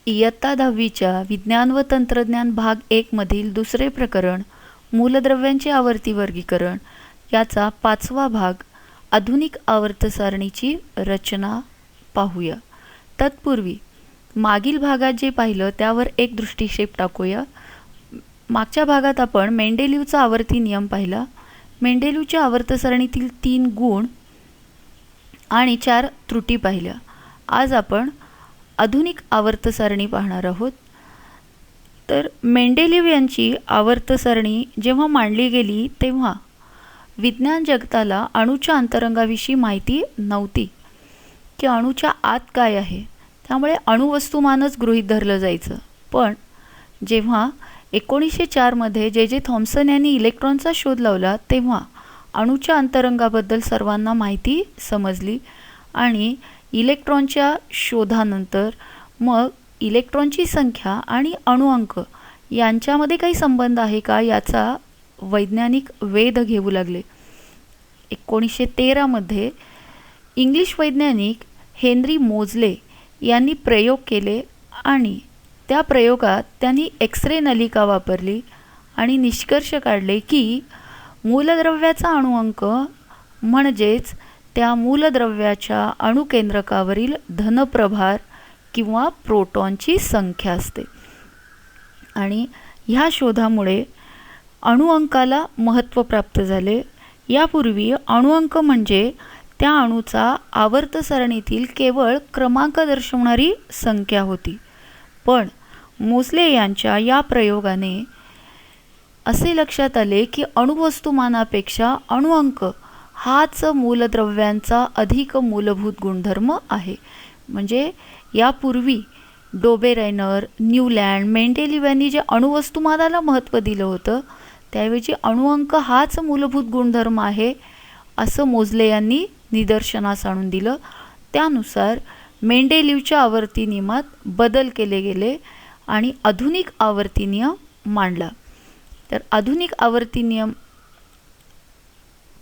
इयत्ता 10वीच्या विज्ञान व तंत्रज्ञान भाग 1 मधील दुसरे प्रकरण मूलद्रव्यांचे आवर्ती वर्गीकरण याचा 5वा भाग आधुनिक आवर्त सारणीची रचना पाहूया. तत्पूर्वी मागील भागात जे पाहिलं त्यावर एक दृष्टिक्षेप टाकूया. मागच्या भागात आपण मेंडेलीवचा आवर्ती नियम पाहिला. मेंडेलीवच्या आवर्त सारणीतील 3 गुण आणि 4 त्रुटी पाहिल्या. आज आपण आधुनिक आवर्त सारणी पाहणार आहोत. तर मेंडेलीव यांची आवर्त सारणी जेव्हा मांडली गेली तेव्हा विज्ञान जगताला अणूच्या अंतरंगाविषयी माहिती नव्हती की अणूच्या आत काय आहे. त्यामुळे अणुवस्तुमानच गृहीत धरलं जायचं. पण जेव्हा 1904 मध्ये जे थॉम्सन यांनी इलेक्ट्रॉनचा शोध लावला तेव्हा अणूच्या अंतरंगाबद्दल सर्वांना माहिती समजली आणि इलेक्ट्रॉनच्या शोधानंतर मग इलेक्ट्रॉनची संख्या आणि अणुअंक यांच्यामध्ये काही संबंध आहे का याचा वैज्ञानिक वेध घेऊ लागले. 1913 मध्ये इंग्लिश वैज्ञानिक हेनरी मोझले यांनी प्रयोग केले आणि त्या प्रयोगात त्यांनी एक्स-रे नलिका वापरली आणि निष्कर्ष काढले की मूलद्रव्याचा अणुअंक म्हणजेच त्या मूलद्रव्याच्या अणुकेंद्रकावरील धनप्रभार किंवा प्रोटॉनची संख्या असते. आणि ह्या शोधामुळे अणुअंकाला महत्त्व प्राप्त झाले. यापूर्वी अणुअंक म्हणजे त्या अणूचा आवर्त सारणीतील केवळ क्रमांक दर्शवणारी संख्या होती. पण मोझले यांच्या या प्रयोगाने असे लक्षात आले की अणुवस्तुमानापेक्षा अणुअंक हाच मूलद्रव्यांचा अधिक मूलभूत गुणधर्म आहे. म्हणजे यापूर्वी डोबेरायनर, न्यूलँड, मेंडेलीव यांनी जे अणुवस्तुमानाला महत्त्व दिलं होतं त्याऐवजी अणुअंक हाच मूलभूत गुणधर्म आहे असं मोझले यांनी निदर्शनास आणून दिलं. त्यानुसार मेंडेलीवच्या आवर्ती नियमात बदल केले गेले आणि आधुनिक आवर्ती नियम मांडला. तर आधुनिक आवर्ती नियम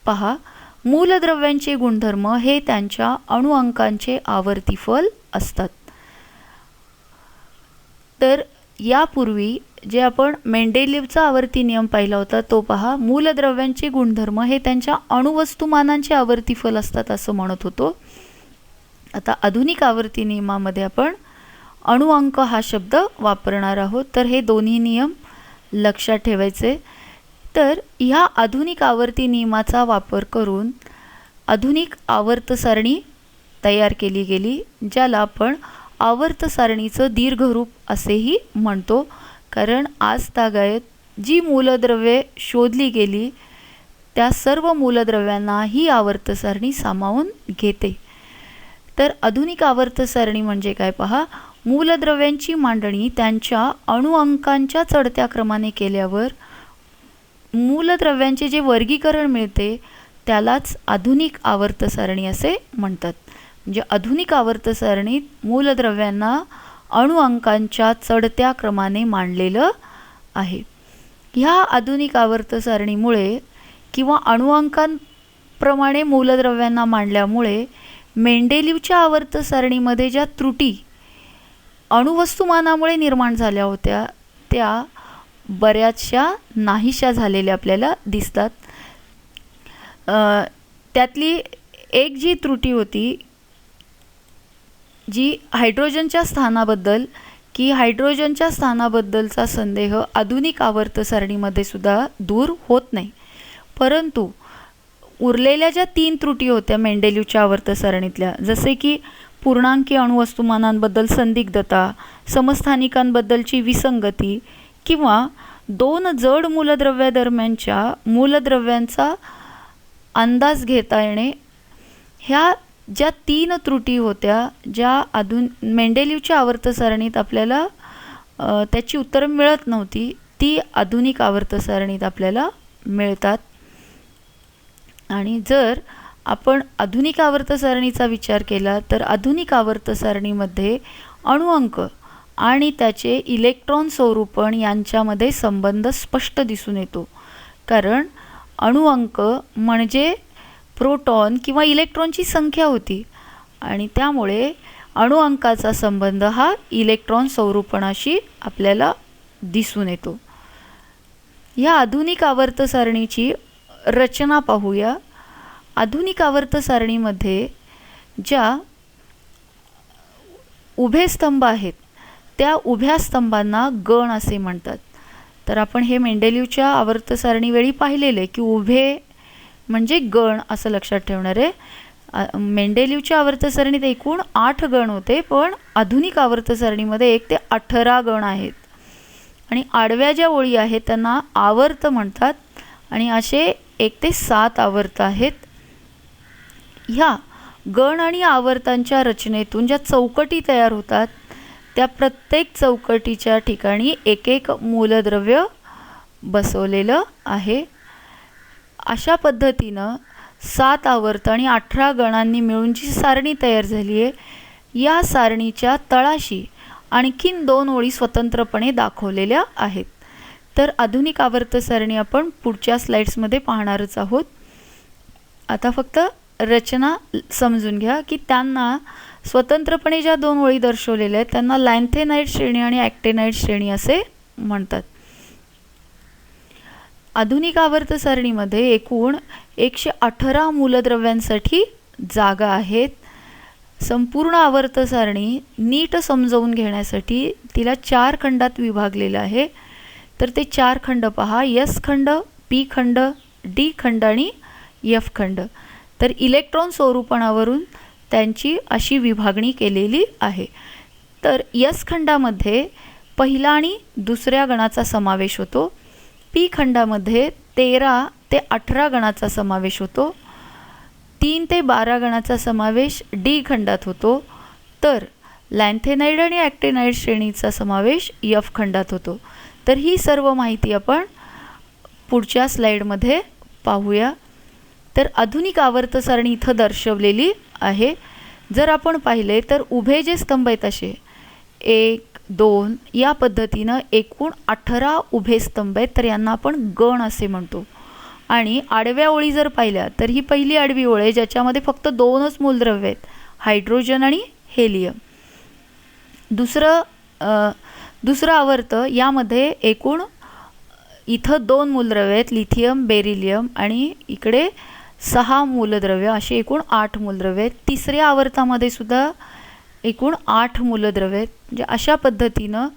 पहा. मूलद्रव्यांचे गुणधर्म हे त्यांच्या अणुअंकांचे आवर्तीफल असतात. तर यापूर्वी जे आपण मेंडेलीवचा आवर्ती नियम पाहिला होता तो पहा. मूलद्रव्यांचे गुणधर्म हे त्यांच्या अणुवस्तुमानांचे आवर्तीफल असतात असं म्हणत होतो. आता आधुनिक आवर्ती नियमामध्ये आपण अणुअंक हा शब्द वापरणार आहोत. तर हे दोन्ही नियम लक्षात ठेवायचे. तर ह्या आधुनिक आवर्ती नियमाचा वापर करून आधुनिक आवर्त सारणी तयार केली गेली, ज्याला आपण आवर्त सारणीचं दीर्घरूप असेही म्हणतो. कारण आज तागायत जी मूलद्रव्ये शोधली गेली त्या सर्व मूलद्रव्यांना ही आवर्त सारणी सामावून घेते. तर आधुनिक आवर्त सारणी म्हणजे काय पहा. मूलद्रव्यांची मांडणी त्यांच्या अणुअंकांच्या चढत्या क्रमाने केल्यावर मूलद्रव्यांचे जे वर्गीकरण मिळते त्यालाच आधुनिक आवर्त सारणी असे म्हणतात. म्हणजे आधुनिक आवर्त सारणीत मूलद्रव्यांना अणुअंकांच्या चढत्या क्रमाने मांडलेलं आहे. ह्या आधुनिक आवर्त सारणीमुळे किंवा अणुअंकांप्रमाणे मूलद्रव्यांना मांडल्यामुळे मेंडेलीवच्या आवर्त सारणीमध्ये ज्या त्रुटी अणुवस्तुमानामुळे निर्माण झाल्या होत्या त्या बऱ्याचशा नाहीशा झालेल्या आपल्याला दिसतात. त्यातली एक जी त्रुटी होती जी हायड्रोजनच्या स्थानाबद्दल की हायड्रोजनच्या स्थानाबद्दलचा संदेह आधुनिक आवर्त सारणीमध्ये सुद्धा दूर होत नाही. परंतु उरलेल्या ज्या 3 त्रुटी होत्या मेंडेलीवच्या आवर्त सारणीतल्या, जसे की पूर्णांकी अणुवस्तुमानांबद्दल संदिग्धता, समस्थानिकांबद्दलची विसंगती किंवा 2 जड मूलद्रव्यादरम्यानच्या मूलद्रव्यांचा अंदाज घेता येणे, ह्या ज्या 3 त्रुटी होत्या ज्या मेंडेलीवच्या आवर्त सारणीत आपल्याला त्याची उत्तरं मिळत नव्हती ती आधुनिक आवर्त सारणीत आपल्याला मिळतात. आणि जर आपण आधुनिक आवर्त सारणीचा विचार केला तर आधुनिक आवर्त सारणीमध्ये अणुअंक आणि त्याचे इलेक्ट्रॉन स्वरूपण यांच्यामध्ये संबंध स्पष्ट दिसून येतो. कारण अणुअंक म्हणजे प्रोटॉन किंवा इलेक्ट्रॉनची संख्या होती आणि त्यामुळे अणुअंकाचा संबंध हा इलेक्ट्रॉन स्वरूपणाशी आपल्याला दिसून येतो. या आधुनिक आवर्त सारणीची रचना पाहूया. आधुनिक आवर्त सारणीमध्ये ज्या उभे स्तंभ आहेत त्या उभ्या स्तंभांना गण असे म्हणतात. तर आपण हे मेंडेलिव्हच्या आवर्त सारणीवेळी पाहिलेले की उभे म्हणजे गण असं लक्षात ठेवणार आहे. मेंडेलिव्हच्या आवर्त सारणीत एकूण 8 गण होते, पण आधुनिक आवर्त सारणीमध्ये 1 ते 18 गण आहेत. आणि आडव्या ज्या ओळी आहेत त्यांना आवर्त म्हणतात आणि असे 1 ते 7 आवर्त आहेत. ह्या गण आणि आवर्तांच्या रचनेतून ज्या चौकटी तयार होतात त्या प्रत्येक चौकटीच्या ठिकाणी एक एक मूलद्रव्य बसवलेलं आहे. अशा पद्धतीनं 7 आवर्त आणि 18 गणांनी मिळून जी सारणी तयार झाली आहे, या सारणीच्या तळाशी आणखीन 2 ओळी स्वतंत्रपणे दाखवलेल्या आहेत. तर आधुनिक आवर्त सारणी आपण पुढच्या स्लाइड्समध्ये पाहणारच आहोत. आता फक्त रचना समजून घ्या की त्यांना स्वतंत्रपणे ज्या 2 ओळी दर्शवलेल्या आहेत त्यांना लॅन्थेनाइड श्रेणी आणि ॲक्टिनाइड श्रेणी असे म्हणतात. आधुनिक आवर्त सारणीमध्ये एकूण 118 मूलद्रव्यांसाठी जागा आहेत. संपूर्ण आवर्त सारणी नीट समजावून घेण्यासाठी तिला 4 खंडात विभागलेलं आहे. तर ते 4 खंड पहा: S खंड, P खंड, D खंड आणि F खंड. तर इलेक्ट्रॉन स्वरूपणावरून त्यांची अशी विभागणी केलेली आहे. तर S खंडामध्ये पहिला आणि दुसऱ्या गणाचा समावेश होतो. P खंडामध्ये 13 ते 18 गणाचा समावेश होतो. 3 ते 12 गणाचा समावेश D खंडात होतो. तर लॅन्थेनाइड आणि ॲक्टिनाइड श्रेणीचा समावेश F खंडात होतो. तर ही सर्व माहिती आपण पुढच्या स्लाइडमध्ये पाहूया. तर आधुनिक आवर्त सारणी इथं दर्शवलेली आहे. जर आपण पाहिले तर उभे जे स्तंभ आहेत असे 1, 2 या पद्धतीनं एकूण 18 उभे स्तंभ आहेत. तर यांना आपण गण असे म्हणतो. आणि आडव्या ओळी जर पाहिल्या तर ही पहिली आडवी ओळ आहे ज्याच्यामध्ये फक्त 2च मूलद्रव्य आहेत, हायड्रोजन आणि हेलियम. दुसरं आवर्त यामध्ये एकूण इथं 2 मूलद्रव्य आहेत, लिथियम, बेरिलियम आणि इकडे 6 मूलद्रव्य, असे एकूण 8 मूलद्रव्य आहेत. तिसऱ्या आवर्तामध्ये सुद्धा एकूण 8 मूलद्रव्य आहेत. म्हणजे अशा पद्धतीनं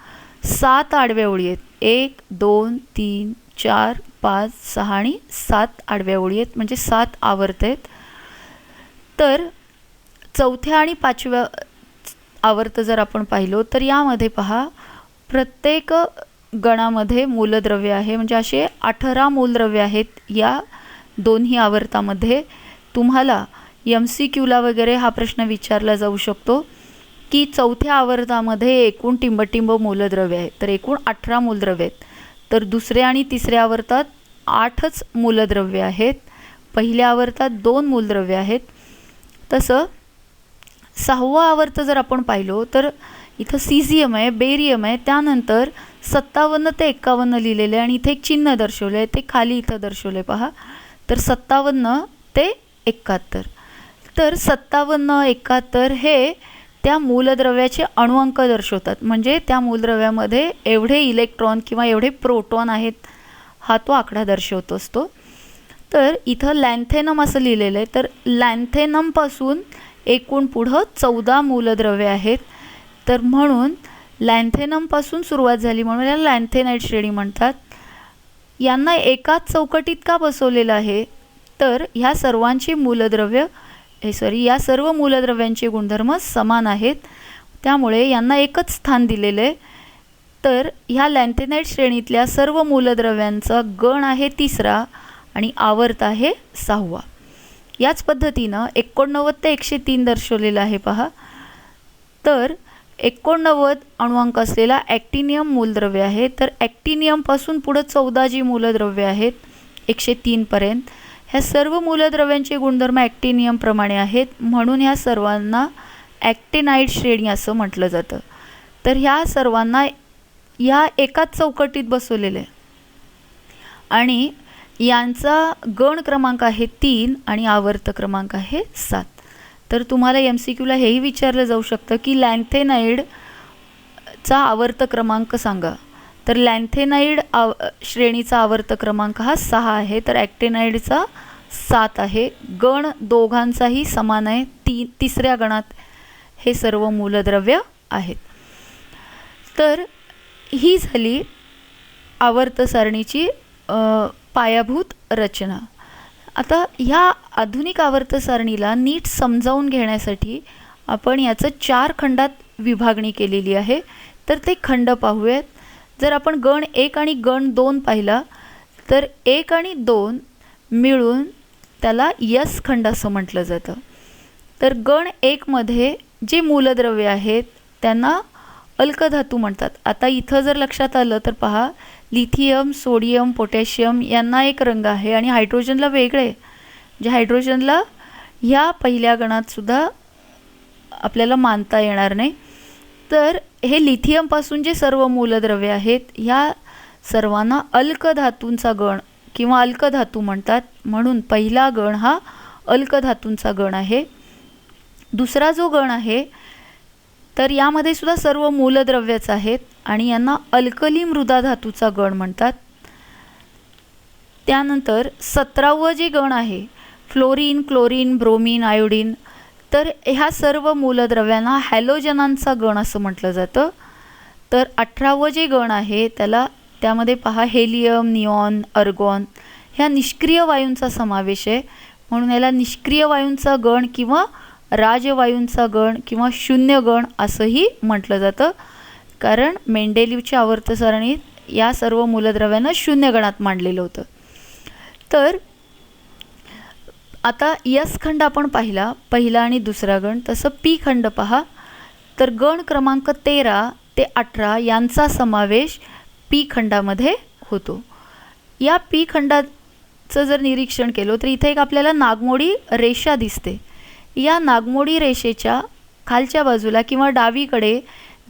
7 आडव्या ओळी आहेत. 1, 2, 3, 4, 5, 6 आणि 7 आडव्या ओळी आहेत, म्हणजे 7 आवर्त आहेत. तर चौथ्या आणि 5व्या आवर्त जर आपण पाहिलो तर यामध्ये पहा प्रत्येक गणामध्ये मूलद्रव्य आहे, म्हणजे असे 18 मूलद्रव्य आहेत. या दोन्ही आवर्तामध्ये तुम्हाला MCQला वगैरे हा प्रश्न विचारला जाऊ शकतो की चौथ्या आवर्तामध्ये एकूण टिंबटिंब मूलद्रव्य आहेत. तर एकूण 18 मूलद्रव्य आहेत. तर दुसऱ्या आणि तिसऱ्या आवर्तात 8च मूलद्रव्य आहेत. पहिल्या आवर्तात 2 मूलद्रव्य आहेत. तसं 6वा आवर्त जर आपण पाहिलो तर इथं सीझियम आहे, बेरियम आहे, त्यानंतर 57 ते 51 लिहिलेलं आहे आणि इथे एक चिन्ह दर्शवलं आहे, ते खाली इथं दर्शवलं आहे पहा. तर 57 ते 71. तर 57, 71 हे त्या मूलद्रव्याचे अणुअंक दर्शवतात. म्हणजे त्या मूलद्रव्यामध्ये एवढे इलेक्ट्रॉन किंवा एवढे प्रोटॉन आहेत हा तो आकडा दर्शवत असतो. तर इथं लॅन्थेनम असं लिहिलेलं आहे. तर लॅन्थेनमपासून एकूण पुढं 14 मूलद्रव्ये आहेत. तर म्हणून लॅन्थेनमपासून सुरुवात झाली म्हणून याला लॅन्थेनाइड श्रेणी म्हणतात. यांना एकाच चौकटीत का बसवलेलं आहे तर ह्या सर्वांची मूलद्रव्य या सर्व मूलद्रव्यांचे गुणधर्म समान आहेत, त्यामुळे यांना एकच स्थान दिलेलं आहे. तर ह्या लॅन्थेनाइड श्रेणीतल्या सर्व मूलद्रव्यांचा गण आहे 3रा आणि आवर्त आहे 6वा. याच पद्धतीनं 89 ते 103 दर्शवलेलं आहे पहा. तर 89 अणुअंक असलेला ॲक्टिनियम मूलद्रव्य आहे. तर ॲक्टिनियमपासून पुढं 14 जी मूलद्रव्य आहेत 103 पर्यंत, ह्या सर्व मूलद्रव्यांचे गुणधर्म ॲक्टिनियमप्रमाणे आहेत, म्हणून ह्या सर्वांना ॲक्टिनाइड श्रेणी असं म्हटलं जातं. तर ह्या सर्वांना ह्या एकाच चौकटीत बसवलेले आहे आणि यांचा गण क्रमांक आहे 3 आणि आवर्त क्रमांक आहे 7. तर तुम्हाला MCQला हेही विचारलं जाऊ शकतं की लॅन्थेनाइडचा आवर्त क्रमांक सांगा. तर लॅन्थेनाइड श्रेणीचा आवर्त क्रमांक हा 6 आहे, तर ॲक्टिनाइडचा 7 आहे. गण दोघांचाही समान आहे. तिसऱ्या गणात हे सर्व मूलद्रव्य आहेत. तर ही झाली आवर्त सारणीची पायाभूत रचना. आता ह्या आधुनिक आवर्त सारणीला नीट समजावून घेण्यासाठी आपण याचं 4 खंडात विभागणी केलेली आहे. तर ते खंड पाहूयात. जर आपण गण 1 आणि गण 2 पाहिला तर 1 आणि 2 मिळून त्याला यस खंड असं म्हटलं जातं. तर गण 1 मध्ये जे मूलद्रव्य आहेत त्यांना अल्कधातू म्हणतात. आता इथं जर लक्षात आलं तर पहा, लिथियम, सोडियम, पोटॅशियम यांना एक रंग आहे आणि हायड्रोजनला वेगळे. जे हायड्रोजनला ह्या पहिल्या गणात सुद्धा आपल्याला मानता येणार नाही. तर हे लिथियमपासून जे सर्व मूलद्रव्य आहेत ह्या सर्वांना अल्कधातूंचा गण किंवा अल्कधातू म्हणतात. म्हणून पहिला गण हा अल्कधातूंचा गण आहे. दुसरा जो गण आहे तर यामध्ये सुद्धा सर्व मूलद्रव्यच आहेत आणि यांना अल्कली मृदा धातूचा गण म्हणतात. त्यानंतर 17वं जे गण आहे फ्लोरीन, क्लोरीन, ब्रोमीन, आयोडीन, तर ह्या सर्व मूलद्रव्यांना हॅलोजनांचा गण असं म्हटलं जातं. तर 18वं जे गण आहे त्यामध्ये पहा हेलियम, निऑन, अर्गॉन ह्या निष्क्रिय वायूंचा समावेश आहे. म्हणून याला निष्क्रिय वायूंचा गण किंवा राजवायूंचा गण किंवा शून्य गण असंही म्हटलं जातं. कारण मेंडेलिव्हच्या आवर्त सारणीत या सर्व मूलद्रव्यांना शून्य गणात मांडलेलं होतं. तर आता यस खंड आपण पाहिला, पहिला आणि दुसरा गण. तसं पी खंड पहा, तर गण क्रमांक 13 ते 18 यांचा समावेश पी खंडामध्ये होतो. या पी खंडाचं जर निरीक्षण केलं तर इथे एक आपल्याला नागमोडी रेषा दिसते. या नागमोडी रेषेच्या खालच्या बाजूला किंवा डावीकडे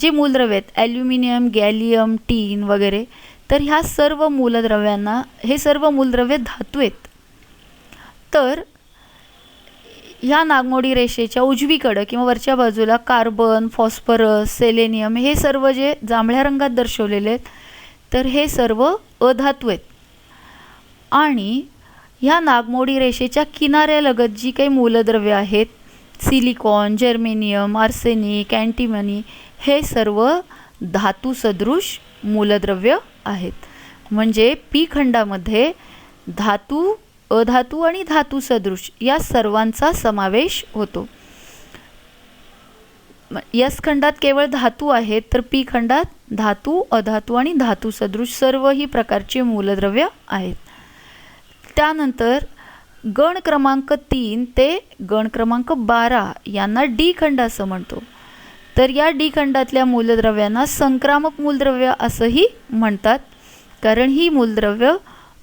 जे मूलद्रव्य आहेत ॲल्युमिनियम, गॅलियम, टीन वगैरे, तर ह्या सर्व मूलद्रव्यांना हे सर्व मूलद्रव्य धातू आहेत. तर ह्या नागमोडी रेषेच्या उजवीकडं किंवा वरच्या बाजूला कार्बन, फॉस्फरस, सेलेनियम हे सर्व जे जांभळ्या रंगात दर्शवलेले आहेत तर हे सर्व अधातू आहेत. आणि ह्या नागमोडी रेषेच्या किनाऱ्यालगत जी काही मूलद्रव्य आहेत सिलिकॉन, जर्मेनियम, आर्सेनिक, अँटिमनी हे सर्व धातू सदृश मूलद्रव्य आहेत. म्हणजे पी खंडामध्ये धातू, अधातू आणि धातू सदृश या सर्वांचा समावेश होतो. यस खंडात केवळ धातू आहेत, तर पी खंडात धातू, अधातू आणि धातू सदृश सर्व ही प्रकारचे मूलद्रव्य आहेत. त्यानंतर गण क्रमांक 3 ते गण क्रमांक 12 यांना डी खंड असं म्हणतो. तर या डी खंडातल्या मूलद्रव्यांना संक्रामक मूलद्रव्य असंही म्हणतात, कारण ही मूलद्रव्य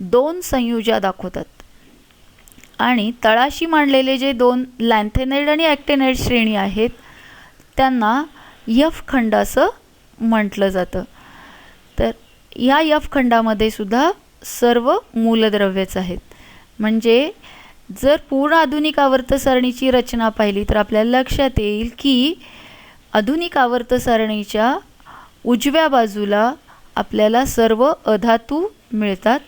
2 संयुजा दाखवतात. आणि तळाशी मांडलेले जे 2 लॅन्थेनाइड आणि ॲक्टिनाइड श्रेणी आहेत त्यांना यफ खंड असं म्हटलं जातं. तर या यफ खंडामध्ये सुद्धा सर्व मूलद्रव्यच आहेत. म्हणजे जर पूर्ण आधुनिक आवर्त सारणीची रचना पाहिली तर आपल्याला लक्षात येईल की आधुनिक आवर्त सारणीच्या उजव्या बाजूला आपल्याला सर्व अधातू मिळतात.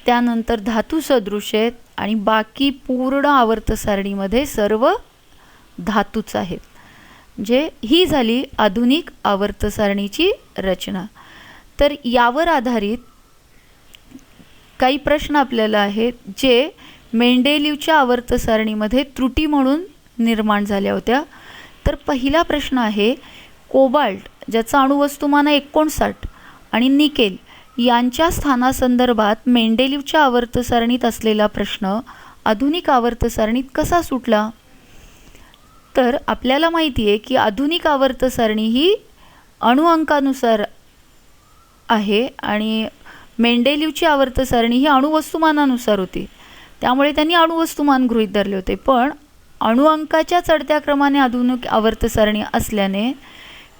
त्यानंतर धातू सदृश आहेत आणि बाकी पूर्ण आवर्त सारणीमध्ये सर्व धातूच आहेत. म्हणजे ही झाली आधुनिक आवर्त सारणीची रचना. तर यावर आधारित काही प्रश्न आपल्याला आहेत जे मेंडेलिव्हच्या आवर्त सारणीमध्ये त्रुटी म्हणून निर्माण झाल्या होत्या. तर पहिला प्रश्न आहे, कोबाल्ट ज्याचा अणुवस्तुमान 59 आणि निकेल यांच्या स्थानासंदर्भात मेंडेलिव्हच्या आवर्त सारणीत असलेला प्रश्न आधुनिक आवर्त सारणीत कसा सुटला? तर आपल्याला माहिती आहे की आधुनिक आवर्त सारणी ही अणुअंकानुसार आहे आणि मेंडेलिव्हची आवर्त सारणी ही अणुवस्तुमानानुसार होती. त्यामुळे त्यांनी अणुवस्तुमान गृहीत धरले होते. पण अणुअंकाच्या चढत्या क्रमाने आधुनिक आवर्त सारणी असल्याने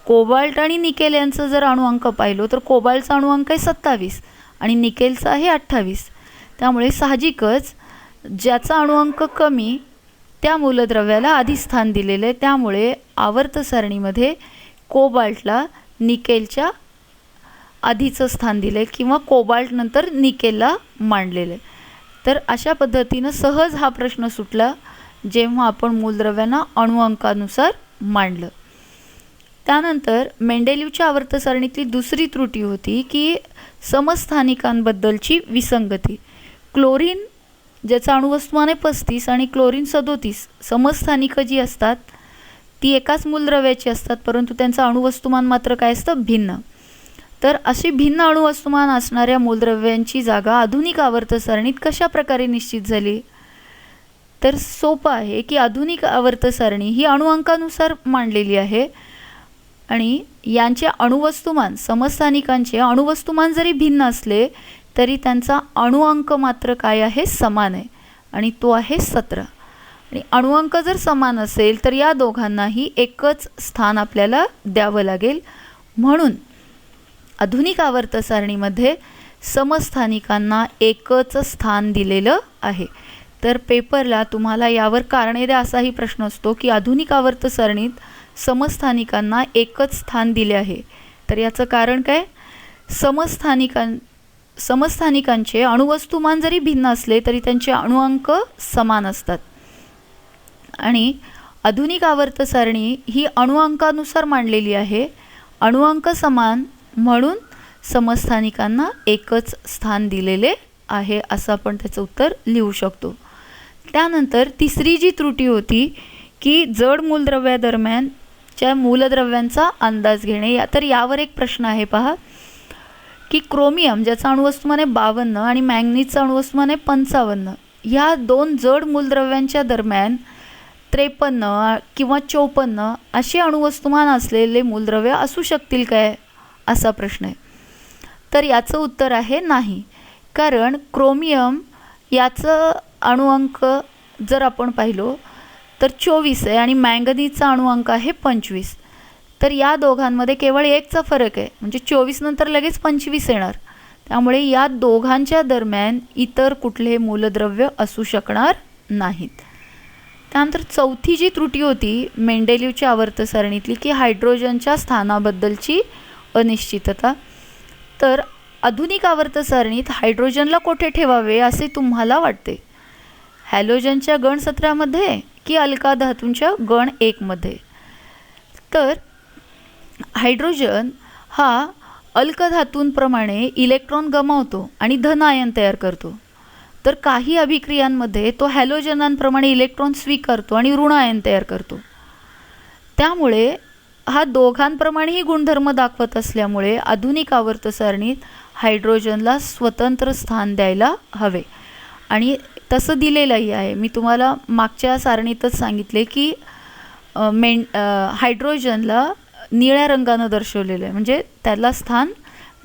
कोबाल्ट आणि निकेल यांचं जर अणुअंक पाहिलो तर कोबाल्टचा अणुअंक आहे 27 आणि निकेलचा आहे 28. त्यामुळे साहजिकच ज्याचा अणुअंक कमी त्या मूलद्रव्याला आधी स्थान दिलेलं आहे, त्यामुळे आवर्त सारणीमध्ये कोबाल्टला निकेलच्या आधीचं स्थान दिलं आहे किंवा कोबाल्ट नंतर निकेलला मांडलेलं आहे. तर अशा पद्धतीनं सहज हा प्रश्न सुटला जेव्हा आपण मूलद्रव्यांना अणुअंकानुसार मांडलं. त्यानंतर मेंडेलिव्हच्या आवर्त सारणीतली दुसरी त्रुटी होती की समस्थानिकांबद्दलची विसंगती. क्लोरीन ज्याचं अणुवस्तुमान आहे 35 आणि क्लोरीन 37 समस्थानिकं जी असतात ती एकाच मूलद्रव्याची असतात, परंतु त्यांचं अणुवस्तुमान मात्र काय असतं, भिन्न. तर अशी भिन्न अणुवस्तुमान असणाऱ्या मूलद्रव्यांची जागा आधुनिक आवर्त सारणीत कशा प्रकारे निश्चित झाली? तर सोपं आहे की आधुनिक आवर्त सारणी ही अणुअंकानुसार मांडलेली आहे आणि यांचे अणुवस्तुमान समस्थानिकांचे अणुवस्तुमान जरी भिन्न असले तरी त्यांचा अणुअंक मात्र काय आहे, समान आहे आणि तो आहे 17. आणि अणुअंक जर समान असेल तर या दोघांनाही एकच स्थान आपल्याला द्यावं लागेल. म्हणून आधुनिक आवर्त सारणीमध्ये समस्थानिकांना एकच स्थान दिलेलं आहे. तर पेपरला तुम्हाला यावर कारणे द्या असाही प्रश्न असतो की आधुनिक आवर्त सारणीत समस्थानिकांना एकच स्थान दिले आहे. तर याचं कारण काय, समस्थानिकांचे अणुवस्तुमान जरी भिन्न असले तरी त्यांचे अणुअंक समान असतात आणि आधुनिक आवर्त सारणी ही अणुअंकानुसार मांडलेली आहे. अणुअंक समान म्हणून समस्थानिकांना एकच स्थान दिलेले आहे असं आपण त्याचं उत्तर लिहू शकतो. त्यानंतर तिसरी जी त्रुटी होती की जड मूलद्रव्यादरम्यानच्या मूलद्रव्यांचा अंदाज घेणे. तर यावर एक प्रश्न आहे पहा की क्रोमियम ज्याचं अणुवस्तुमान आहे 52 आणि मॅंगनीजचं अणुवस्तुमान आहे 55, ह्या दोन जड मूलद्रव्यांच्या दरम्यान 53 किंवा 54 असे अणुवस्तुमान असलेले मूलद्रव्य असू शकतील काय, असा प्रश्न आहे. तर याचं उत्तर आहे नाही. कारण क्रोमियम याचं अणुअंक जर आपण पाहिलो तर 24 आहे आणि मॅंगनीजचा अणुअंक आहे 25. तर या दोघांमध्ये केवळ एकचा फरक आहे, म्हणजे 24 नंतर लगेच 25 येणार. त्यामुळे या दोघांच्या दरम्यान इतर कुठले मूलद्रव्य असू शकणार नाहीत. त्यानंतर चौथी जी त्रुटी होती मेंडेलिव्हच्या आवर्त सारणीतली की हायड्रोजनच्या स्थानाबद्दलची अनिश्चितता. तर आधुनिक आवर्त सारणीत हायड्रोजनला कोठे ठेवावे असे तुम्हाला वाटते, हॅलोजनच्या गण 17मध्ये की अल्का धातूंच्या गण 1मध्ये? तर हायड्रोजन हा अल्कधातूंप्रमाणे इलेक्ट्रॉन गमावतो आणि धन आयन तयार करतो. तर काही अभिक्रियांमध्ये तो हॅलोजनांप्रमाणे इलेक्ट्रॉन स्वीकारतो आणि ऋण आयन तयार करतो. त्यामुळे हा दोघांप्रमाणेही गुणधर्म दाखवत असल्यामुळे आधुनिक आवर्त सारणीत हायड्रोजनला स्वतंत्र स्थान द्यायला हवे आणि तसं दिलेलंही आहे. मी तुम्हाला मागच्या सारणीतच सांगितले की हायड्रोजनला निळ्या रंगानं दर्शवलेलं आहे, म्हणजे त्याला स्थान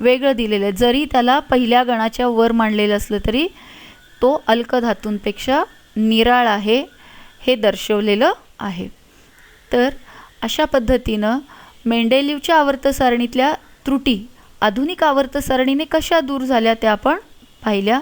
वेगळं दिलेलं आहे. जरी त्याला पहिल्या गणाच्या वर मांडलेलं असलं तरी तो अल्कधातूंपेक्षा निराळ आहे हे दर्शवलेलं आहे. तर अशा पद्धतीनं मेंडेलिव्हच्या आवर्त सारणीतल्या त्रुटी आधुनिक आवर्त सारणीने कशा दूर झाल्या त्या आपण पाहिल्या.